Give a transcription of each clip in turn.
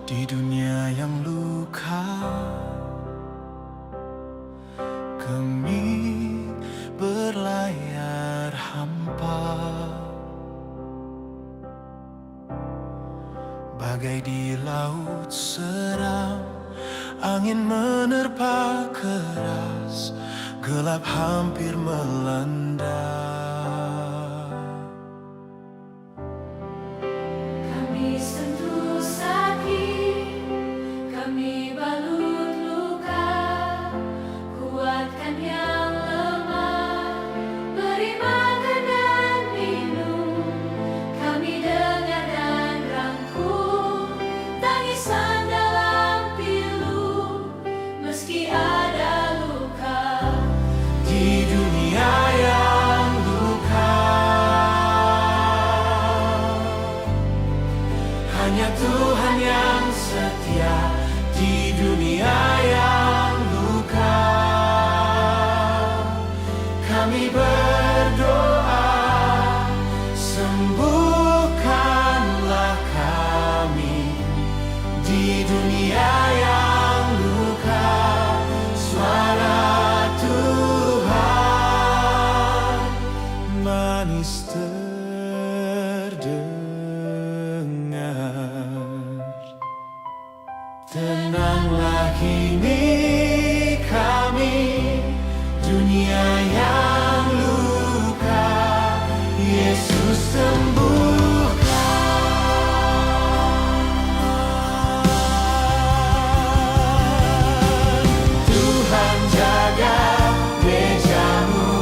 Di dunia yang luka, kami berlayar hampa, bagai di laut seram. Angin menerpa keras, gelap hampir melanda. Kami sentuh sakit, kami balut luka, kuatkan yang lemah, beri makan dan minum. Kami dengar dan rangkul tangisan dalam pilu, meski ada luka Di dunia yang luka, hanya Tuhan yang setia. Di dunia yang luka, kami berdoa, sembuhkanlah kami. Di dunia yang luka, suara Tuhan manis terdengar. Tenanglah kini kami, dunia yang luka, Yesus sembuhkan. Tuhan jaga gereja-Mu,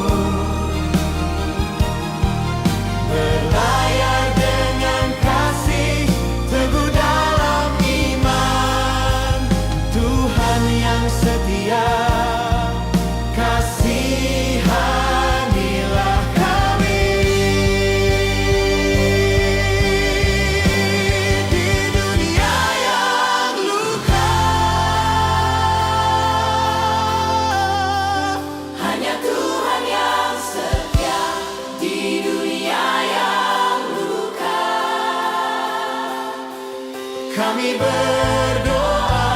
berlayar dengan kasih, teguh dalam iman. Tuhan yang setia, kasihanilah kami. Di dunia yang luka, hanya Tuhan yang setia. Di dunia yang luka, kami berdoa,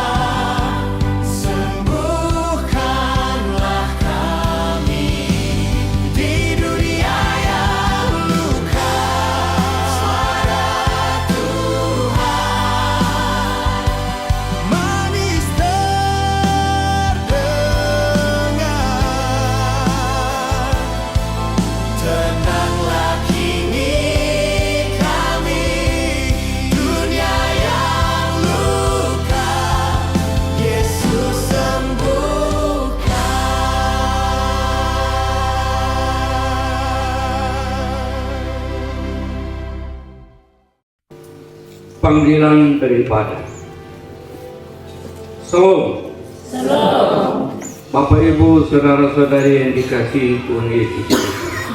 sembuhkanlah kami. Di dunia yang luka, suara Tuhan manis terdengar. Tenanglah kini kami, dunia yang luka, Yesus sembuhkan. Panggilan daripada Salam. Bapak Ibu saudara-saudari yang dikasihi Tuhan Yesus Kristus,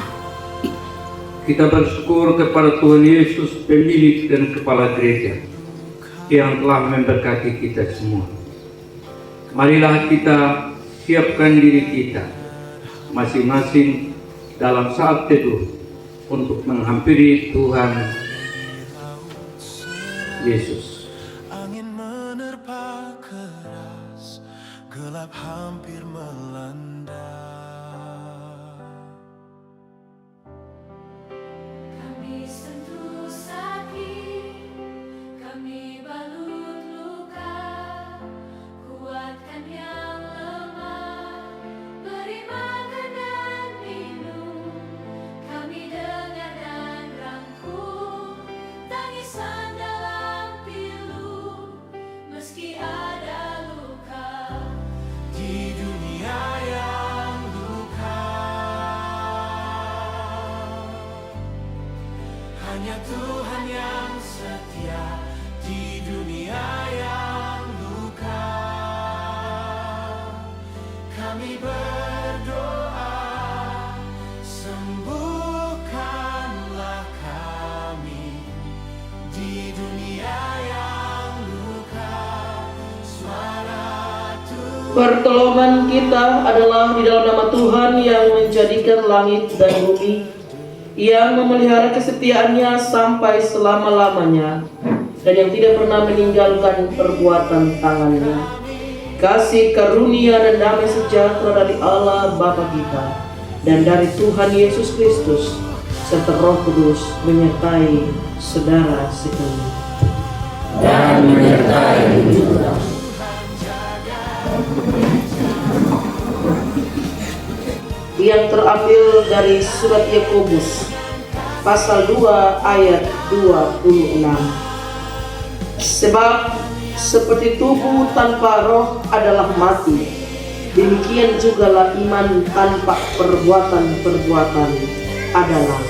kita bersyukur kepada Tuhan Yesus, pemilik dan kepala gereja, yang telah memberkati kita semua. Marilah kita siapkan diri kita masing-masing dalam saat teduh untuk menghampiri Tuhan Yesus. Angin menerpa keras, gelap hampir melanda. Kami sentuh sakit, kami balut luka, kuatkan yang lemah, beri makan dan minum. Kami dengar dan rangkul tangisan dalam pilu, meski ada luka Di dunia yang luka, hanya Tuhan yang setia. Di dunia yang luka, kami berdoa, sembuhkanlah kami. Di dunia yang luka, suara Tuhan. Pertolongan kita adalah di dalam nama Tuhan yang menjadikan langit dan bumi, yang memelihara kesetiaannya sampai selama-lamanya. dan yang tidak pernah meninggalkan perbuatan tangannya. Kasih karunia dan damai sejahtera dari Allah Bapa kita dan dari Tuhan Yesus Kristus serta Roh Kudus menyertai saudara sekalian. Dan menyertai juga. Yang terambil dari surat Yakobus pasal 2 ayat 26. Sebab seperti tubuh tanpa roh adalah mati, demikian jugalah iman tanpa perbuatan-perbuatan adalah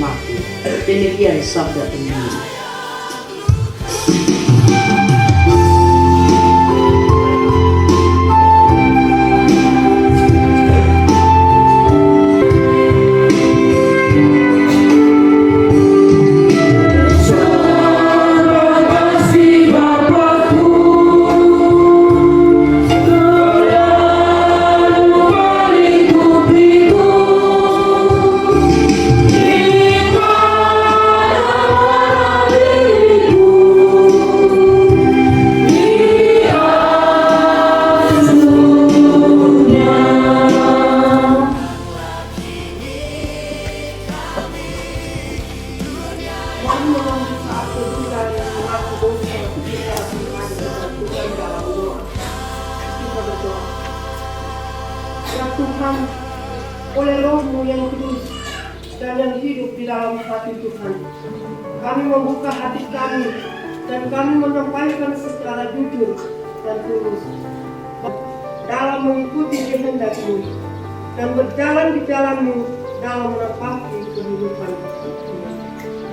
mati. Demikian sabda Injil. Ya Tuhan, oleh Roh-Mu yang kudus dan yang hidup di dalam hati Tuhan, kami membuka hati kami dan kami menyampaikan secara jujur dan tulus dalam mengikuti kehendak-Mu dan berjalan di jalan-Mu dalam menepati kehidupan.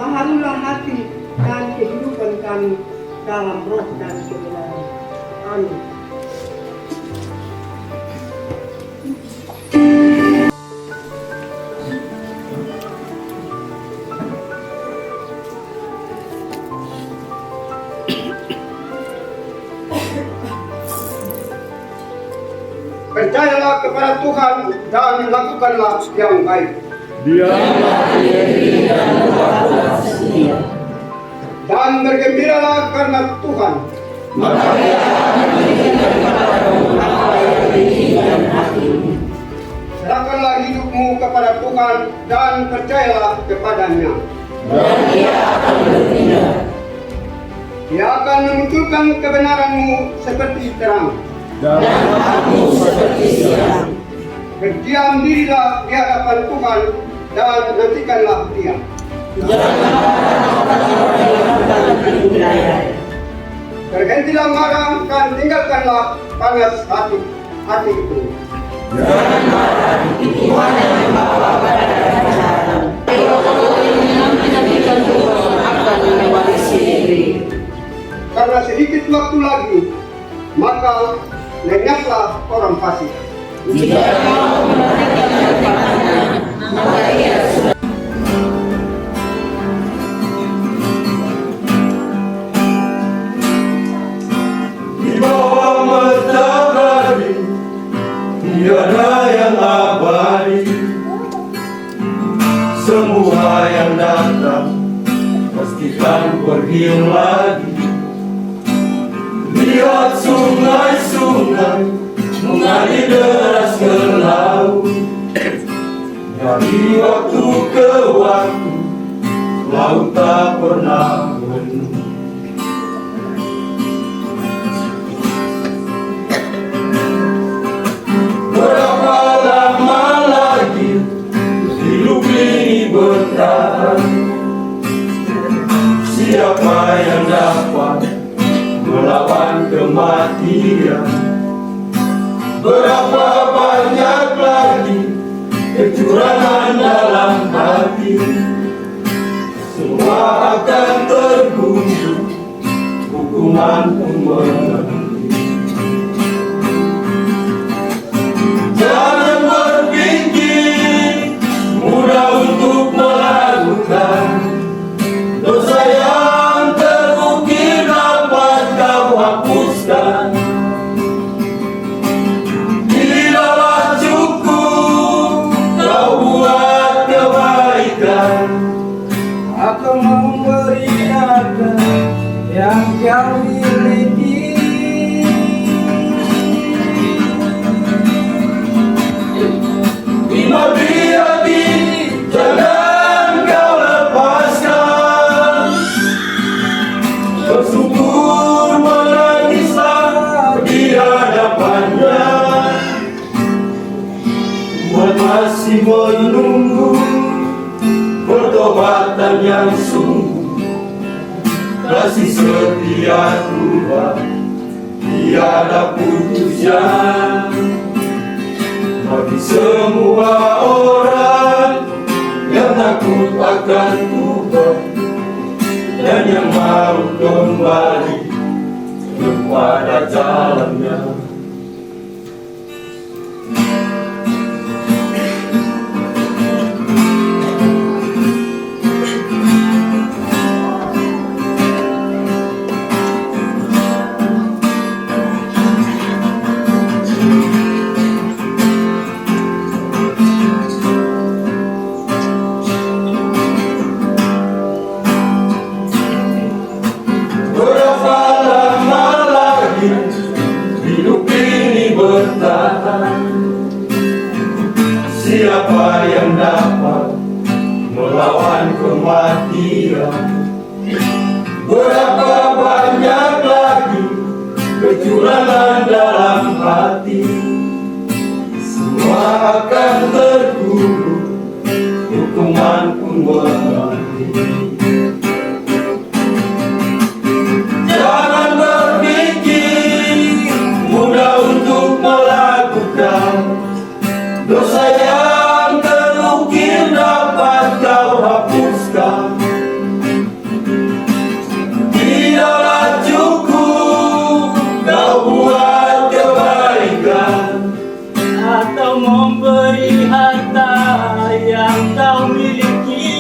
Baharulah hati dan kehidupan kami dalam roh dan kebenaran. Amin. Percayalah kepada Tuhan dan lakukanlah yang baik. Dan bergembiralah karena Tuhan. Serahkanlah hidupmu kepada Tuhan dan percayalah kepadanya. Dia akan memunculkan kebenaranmu seperti terang. Berdiam dirilah di hadapan Tuhan dan nantikanlah Dia. Berhentilah marah dan tinggalkanlah panas hati itu. Karena sedikit waktu lagi, maka lenyaplah orang fasik. Jika kau menantikan kepadanya, maka ia sudah. Di bawah matahari tiada yang abadi, semua yang datang pastikan pergi lagi. Lihat sungai-sungai mengalir deras ke laut, dari waktu ke waktu laut tak pernah penuh. Berapa lama lagi hidup ini bertahan? Siapa yang dapat melawan kematian? Berapa banyak lagi kecurangan dalam hati? Semua akan tergunggu, hukuman pun menanti. Jangan berpikir mudah untuk melakukan dosa yang terukir dapat kau hapuskan. Tidaklah cukup kau buat kebaikan, aku memberi ada masih menunggu pertobatan yang sungguh. Kasih setia Tuhan tiada putusnya bagi semua orang yang takut akan Tuhan dan yang mau kembali kepada jalannya. Berapa lama lagi hidup ini bertahan? Siapa yang dapat melawan kematian? Berapa banyak lagi kecurangan dalam hati? Semua akan terkubur, hukuman pun menanti. Jangan berpikir mudah untuk melakukan dosa yang terukir dapat kau hapuskan. Tidaklah cukup kau buat kebaikan atau memberi harta yang kau miliki.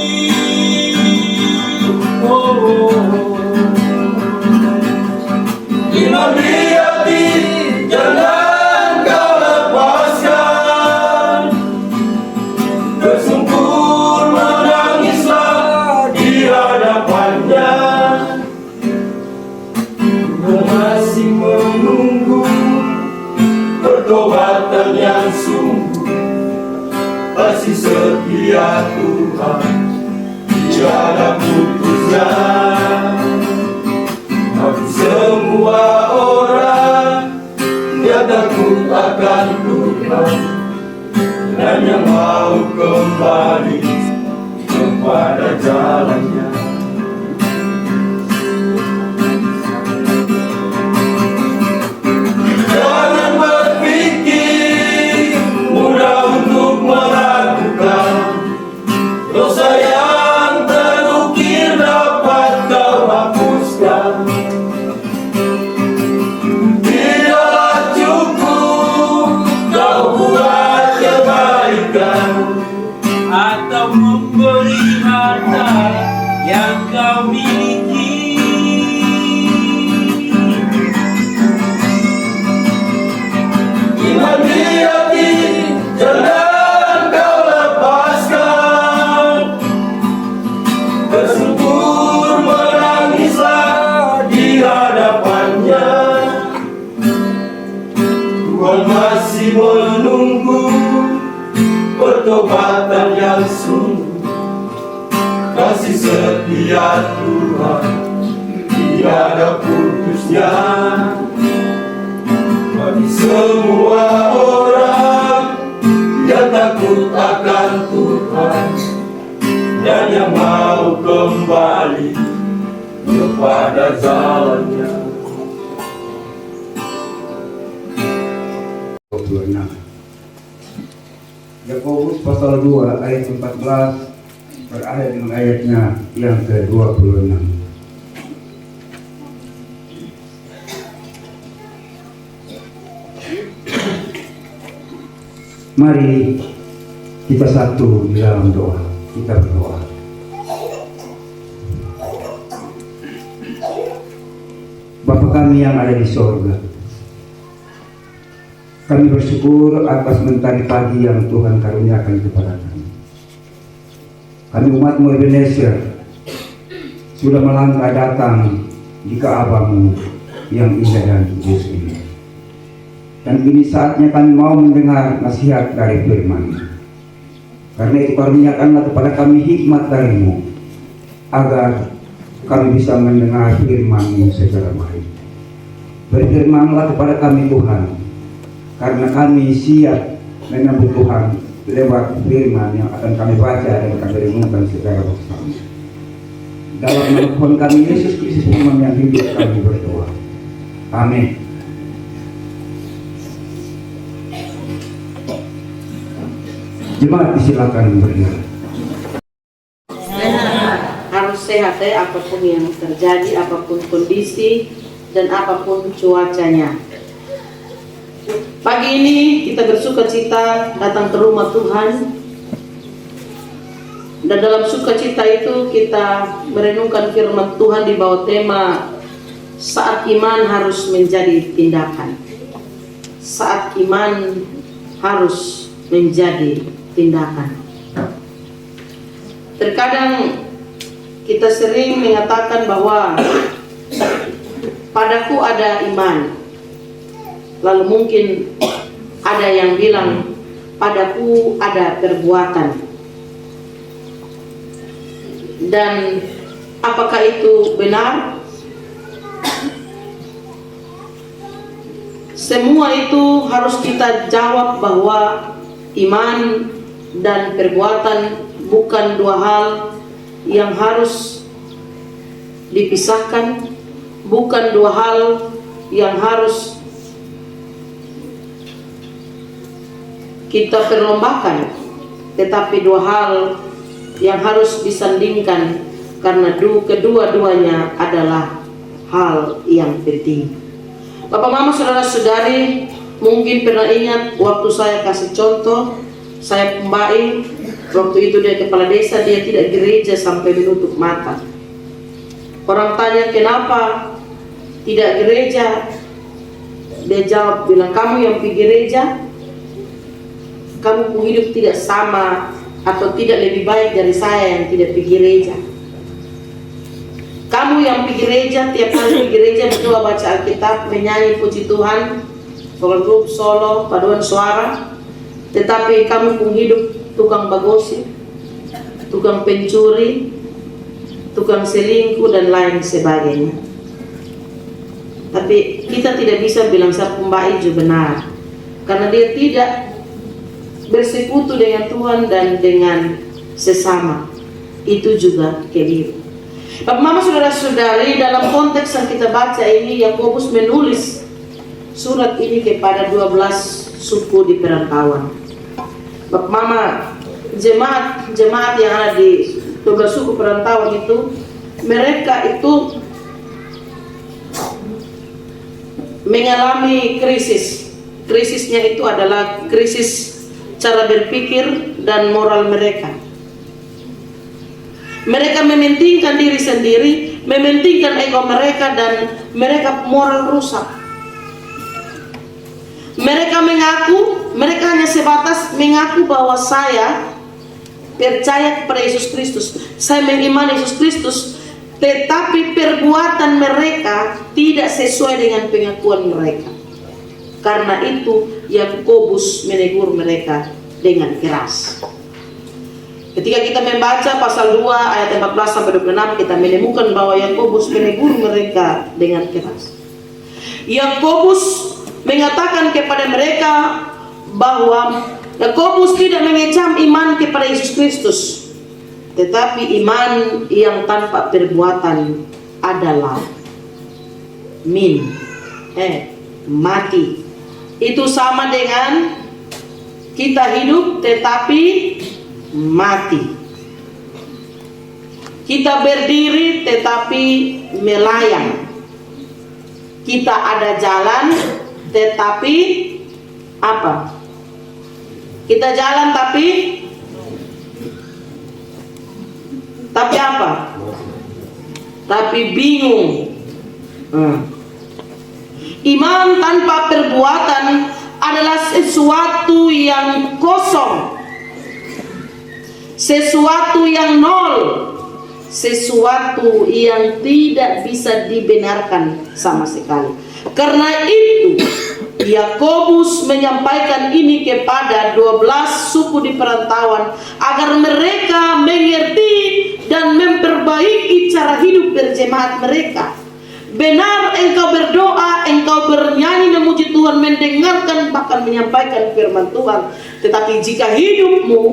Iman di hati jangan kau lepaskan. Tersungkur menangislah di hadapannya. Tuhan masih menunggu pertobatan yang sungguh. Kasih setia Tuhan tiada putusnya bagi semua orang yang takut akan Tuhan dan yang mau kembali kepada jalannya. Jangan berpikir mudah untuk melakukan dosa yang terukir dapat kau hapuskan. Tidaklah cukup kau buat kebaikan atau memberi harta yang kau miliki. Iman di hati jangan kau lepaskan. Tersungkur menangislah di hadapannya. Tuhan masih menunggu pertobatan yang sungguh. Kasih setia Tuhan tiada putusnya bagi semua orang yang takut akan Tuhan dan yang mau kembali kepada jalannya. 26. Yakobus pasal 2 ayat 14 berakhir dengan ayatnya yang ke-26. Mari kita satu di dalam doa. Kita berdoa. Bapa kami yang ada di sorga, kami bersyukur atas mentari pagi yang Tuhan karuniakan kepada kami. Kami umat-Mu Ebenezer sudah melangkah datang di Ka'bah-Mu yang indah dan kudus ini. Dan kini saatnya kami mau mendengar nasihat dari firman-Mu. Karena itu karuniakanlah kepada kami hikmat dari-Mu, agar kami bisa mendengar firman-Mu secara baik. Berfirmanlah kepada kami Tuhan, karena kami siap menyambut Tuhan lewat firman yang akan kami baca dan kami renungkan secara bersama. Dalam nama Tuhan kami Yesus Kristus Imam yang hidup kami berdoa. Amin. Jemaat disilakan berdiri. Harus sehat ya, apapun yang terjadi, apapun kondisi dan apapun cuacanya. Pagi ini kita bersukacita datang ke rumah Tuhan. Dan dalam sukacita itu kita merenungkan firman Tuhan di bawah tema saat iman harus menjadi tindakan. Saat iman harus menjadi tindakan. Terkadang kita sering mengatakan bahwa padaku ada iman. Lalu mungkin ada yang bilang padaku ada perbuatan. Dan apakah itu benar? Semua itu harus kita jawab bahwa iman dan perbuatan bukan dua hal yang harus dipisahkan, bukan dua hal yang harus kita perlombakan, tetapi dua hal yang harus disandingkan karena kedua-duanya adalah hal yang penting. Bapak, mama, saudara-saudari, mungkin pernah ingat waktu saya kasih contoh, saya pembaik, waktu itu dia kepala desa, dia tidak gereja sampai menutup mata. Orang tanya kenapa tidak gereja, dia jawab bilang, kamu yang pergi gereja, kamu hidup tidak sama atau tidak lebih baik dari saya yang tidak pergi gereja. Kamu yang pergi gereja, tiap kali pergi gereja berdoa, baca Alkitab, menyanyi puji Tuhan, vocal group, solo, paduan suara, tetapi kamu pun hidup tukang bagosip, tukang pencuri, tukang selingkuh dan lain sebagainya. Tapi kita tidak bisa bilang saya pembaik juga benar, karena dia tidak bersekutu dengan Tuhan dan dengan sesama. Itu juga keliru. Bapak, mama, saudara-saudari, dalam konteks yang kita baca ini, Yakobus menulis surat ini kepada 12 suku di perantauan. Bapak, mama, jemaat yang ada di 12 suku perantauan itu, mereka itu mengalami krisis. Krisisnya itu adalah krisis cara berpikir dan moral mereka. Mereka mementingkan diri sendiri, mementingkan ego mereka, dan mereka moral rusak. Mereka hanya sebatas mengaku bahwa saya percaya kepada Yesus Kristus, saya mengimani Yesus Kristus, tetapi perbuatan mereka tidak sesuai dengan pengakuan mereka. Karena itu Yakobus menegur mereka dengan keras. Ketika kita membaca pasal 2 ayat 14 sampai 26, kita menemukan bahwa Yakobus menegur mereka dengan keras. Yakobus mengatakan kepada mereka bahwa Yakobus tidak mengecam iman kepada Yesus Kristus, tetapi iman yang tanpa perbuatan adalah mati. Itu sama dengan kita hidup tetapi mati. Kita berdiri tetapi melayang. Kita ada jalan tetapi apa? Kita jalan tapi apa? Tapi bingung. Iman tanpa perbuatan adalah sesuatu yang kosong, sesuatu yang nol, sesuatu yang tidak bisa dibenarkan sama sekali. Karena itu Yakobus menyampaikan ini kepada 12 suku di perantauan agar mereka mengerti dan memperbaiki cara hidup berjemaat mereka. Benar engkau berdoa, engkau bernyanyi memuji Tuhan, mendengar mendengarkan bahkan menyampaikan firman Tuhan. Tetapi jika hidupmu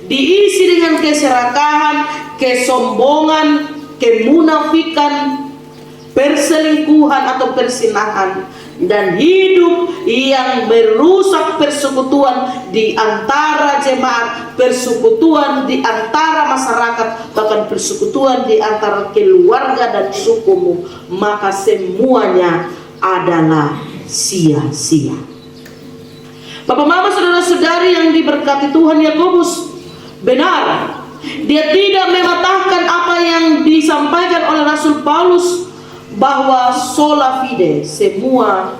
diisi dengan keserakahan, kesombongan, kemunafikan, perselingkuhan atau persinahan, dan hidup yang merusak persekutuan di antara jemaat, persekutuan di antara masyarakat, bahkan persekutuan di antara keluarga dan sukumu, maka semuanya adalah sia-sia. Bapak, mama, saudara-saudari yang diberkati Tuhan, Yakobus benar. Dia tidak mematahkan apa yang disampaikan oleh Rasul Paulus bahwa sola fide, semua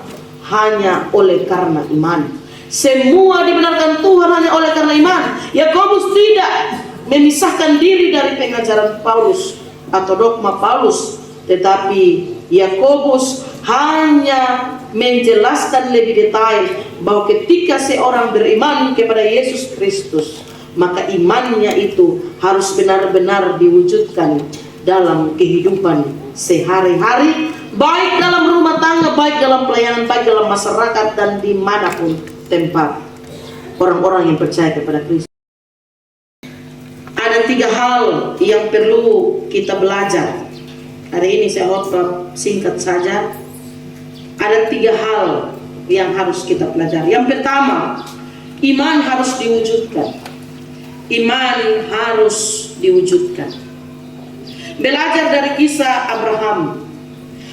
hanya oleh karena iman. Semua dibenarkan Tuhan hanya oleh karena iman. Yakobus tidak memisahkan diri dari pengajaran Paulus atau dogma Paulus, tetapi Yakobus hanya menjelaskan lebih detail bahwa ketika seorang beriman kepada Yesus Kristus, maka imannya itu harus benar-benar diwujudkan dalam kehidupan sehari-hari, baik dalam rumah tangga, baik dalam pelayanan, baik dalam masyarakat, dan dimanapun tempat orang-orang yang percaya kepada Kristus. Ada 3 hal yang perlu kita belajar. Hari ini saya khotbah singkat saja. Ada 3 hal yang harus kita pelajari. Yang pertama, iman harus diwujudkan. Iman harus diwujudkan. Belajar dari kisah Abraham.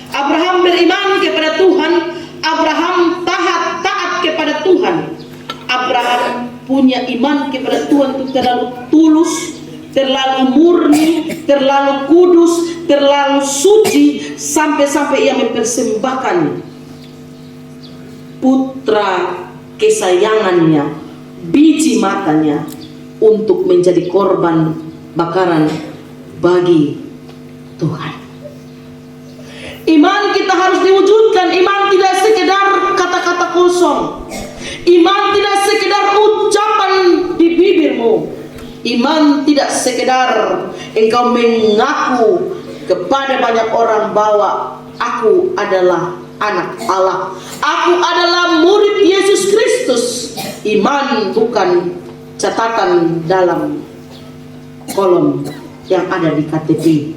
Abraham beriman kepada Tuhan. Abraham taat kepada Tuhan. Abraham punya iman kepada Tuhan itu terlalu tulus, terlalu murni, terlalu kudus, terlalu suci, sampai-sampai ia mempersembahkan putra kesayangannya, biji matanya, untuk menjadi korban bakaran bagi Tuhan. Iman kita harus diwujudkan. Iman tidak sekedar kata-kata kosong. Iman tidak sekedar ucapan di bibirmu. Iman tidak sekedar engkau mengaku kepada banyak orang bahwa aku adalah anak Allah, aku adalah murid Yesus Kristus. Iman bukan catatan dalam kolom yang ada di KTP.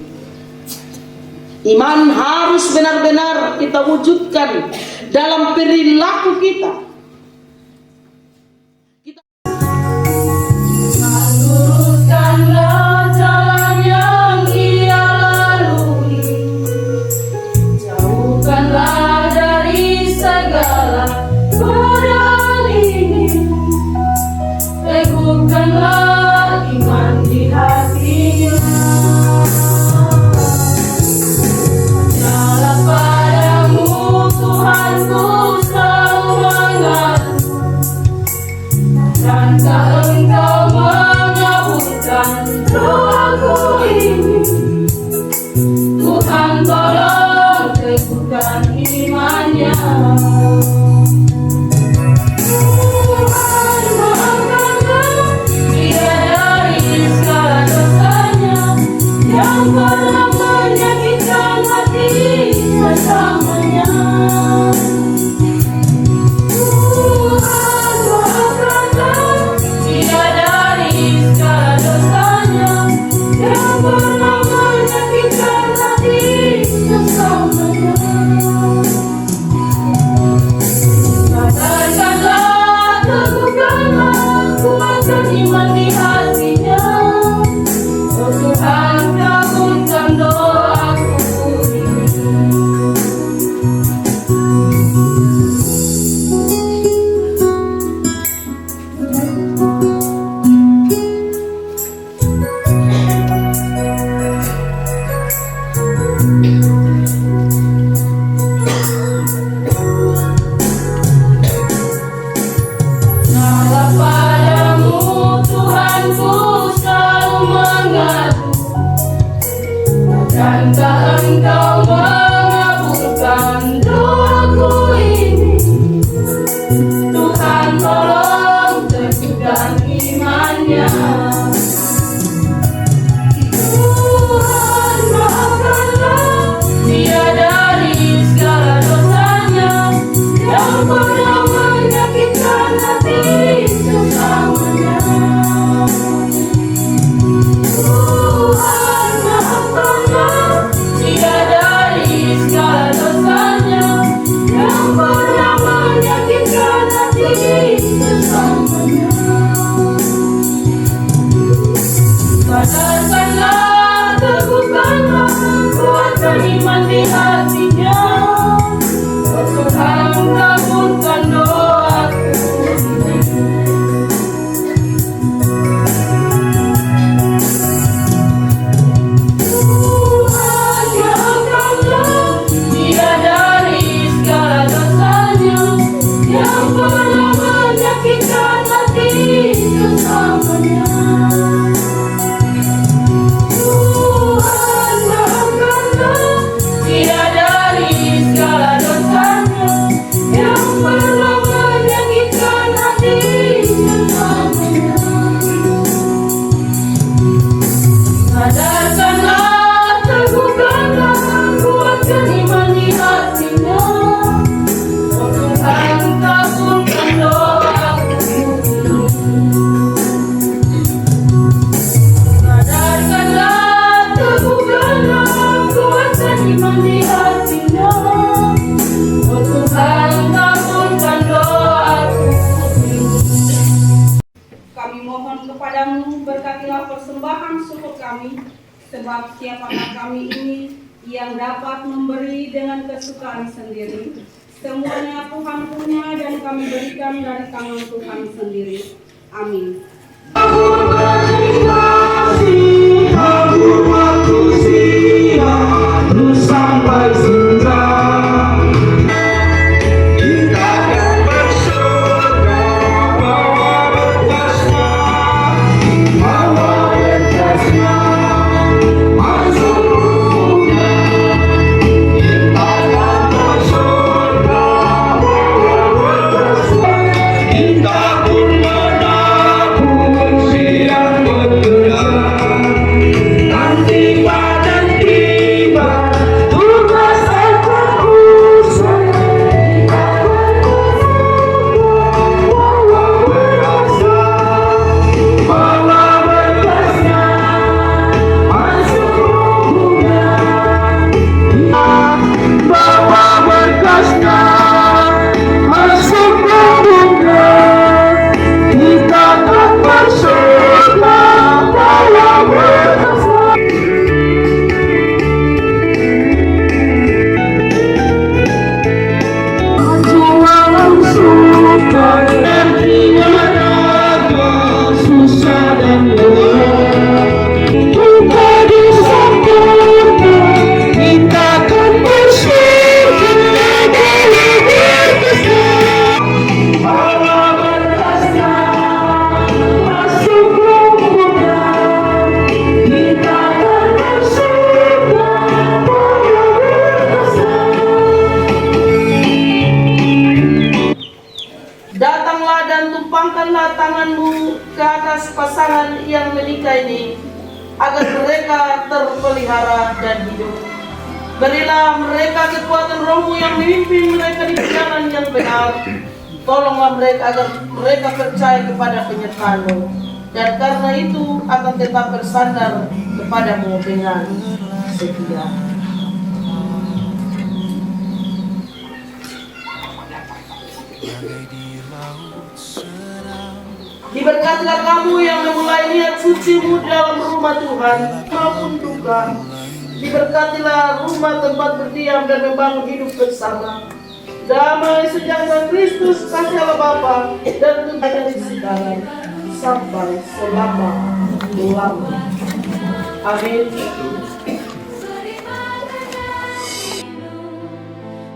Iman harus benar-benar kita wujudkan dalam perilaku kita. Luruskanlah jalan yang ia lalui, jauhkanlah dari segala godaan ini, teguhkanlah iman di hatinya. Hanyalah padamu Tuhanku selalu mengadu, akankah engkau menyabutkan doaku ini? Tuhan tolong teguhkan imannya. Tuhan maafkanlah dia dari segala dosanya yang pernah menyakitkan hati sesamanya. Tuhan maafkanlah dia dari segala dosanya yang pernah menyakitkan hati sesamanya. kami, sebab siapakah kami ini yang dapat memberi dengan kesukaan sendiri. Semuanya Tuhan punya dan kami berikan dari tangan Tuhan sendiri. Amin. Datanglah dan tumpangkanlah tanganmu ke atas pasangan yang menikah ini, agar mereka terpelihara dan hidup. Berilah mereka kekuatan rohmu yang memimpin mereka di jalan yang benar. Tolonglah mereka agar mereka percaya kepada penyertaan-Mu, dan karena itu akan tetap bersandar kepadamu dengan setia. Diberkatilah kamu yang memulai niat sucimu dalam rumah Tuhan maupun duka. Diberkatilah rumah tempat berdiam dan membangun hidup bersama. Damai sejahtera Kristus kasih Allah Bapa dan Tuhan dari segala sampai selama-lamanya. Amin.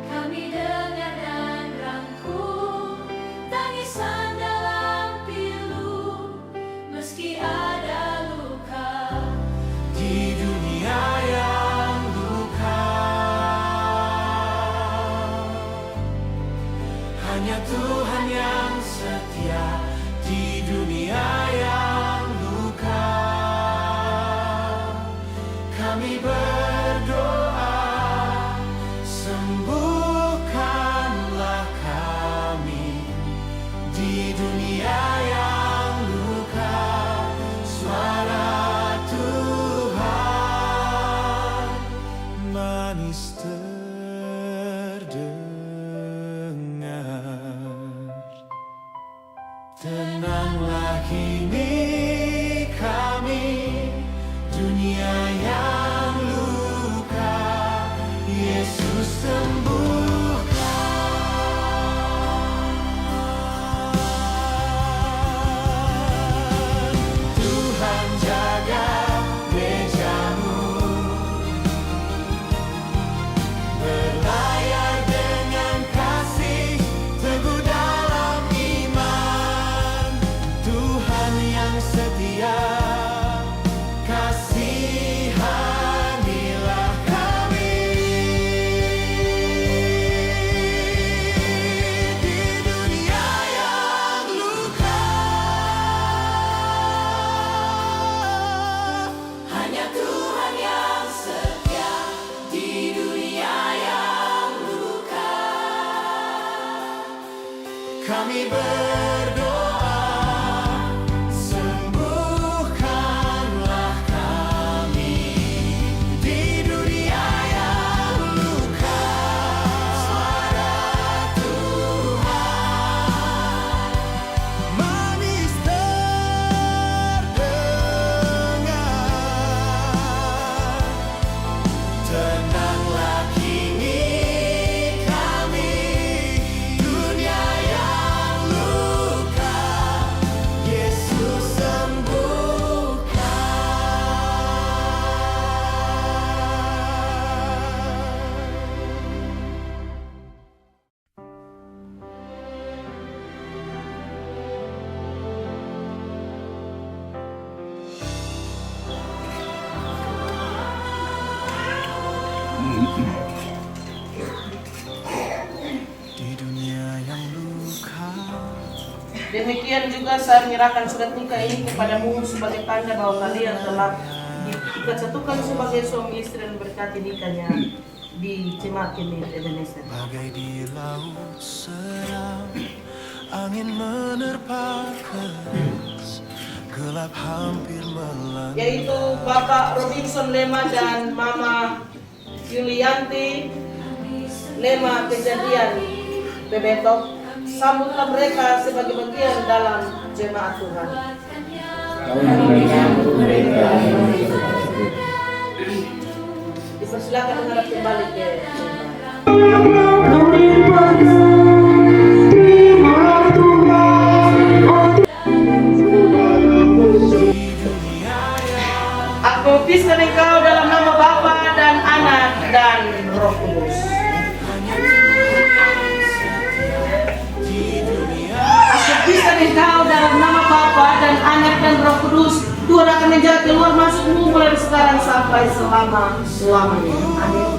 Kami dengar dan rangkum tangisan dalam pilu, meski ada luka di dunia yang luka. Hanya Tuhan yang setia di dunia yang luka. Kami berdoa, sembuhkanlah kami di dunia yang luka. Suara Tuhan manis terdengar. Tenanglah kini kami, dunia yang luka, Yesus sembuhkan. Tuhan jaga gereja-Mu, berlayar dengan kasih, teguh dalam iman. Tuhan yang setia, kasihanilah kami di dunia yang luka. Hanya Tuhan yang setia di dunia yang luka. Kami berdoa, sembuhkanlah kami di dunia yang luka. Suara Tuhan manis terdengar. Demikian juga saya menyerahkan surat nikah ini kepadamu sebagai tanda bahwa kalian telah diikat satukan sebagai suami istri dan berkati nikahnya di Jemaat Kemih Ebenezer. Bagai di laut seram, angin menerpa keras, gelap hampir melanda. Yaitu Bapak Robinson Lema dan Mama Yulianti Lema Kejadian Bebetok. Sambutlah mereka sebagai bagian dalam jemaat Tuhan. Dipersilakan menghadap kembali ke Aku baptiskan engkau dalam nama Bapa dan Anak dan Roh Kudus. Aku baptiskan engkau dalam nama Bapa dan Anak dan Roh Kudus. Tuhan akan menjaga keluar masukmu mulai sekarang sampai selama-lamanya. Amin.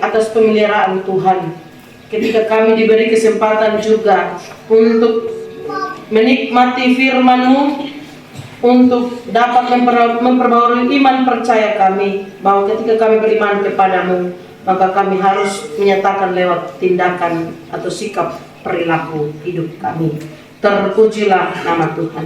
Atas pemeliharaan Tuhan, ketika kami diberi kesempatan juga untuk menikmati firman-Mu, untuk dapat memperbarui iman percaya kami, bahwa ketika kami beriman kepadamu, maka kami harus menyatakan lewat tindakan atau sikap perilaku hidup kami. Terpujilah nama Tuhan.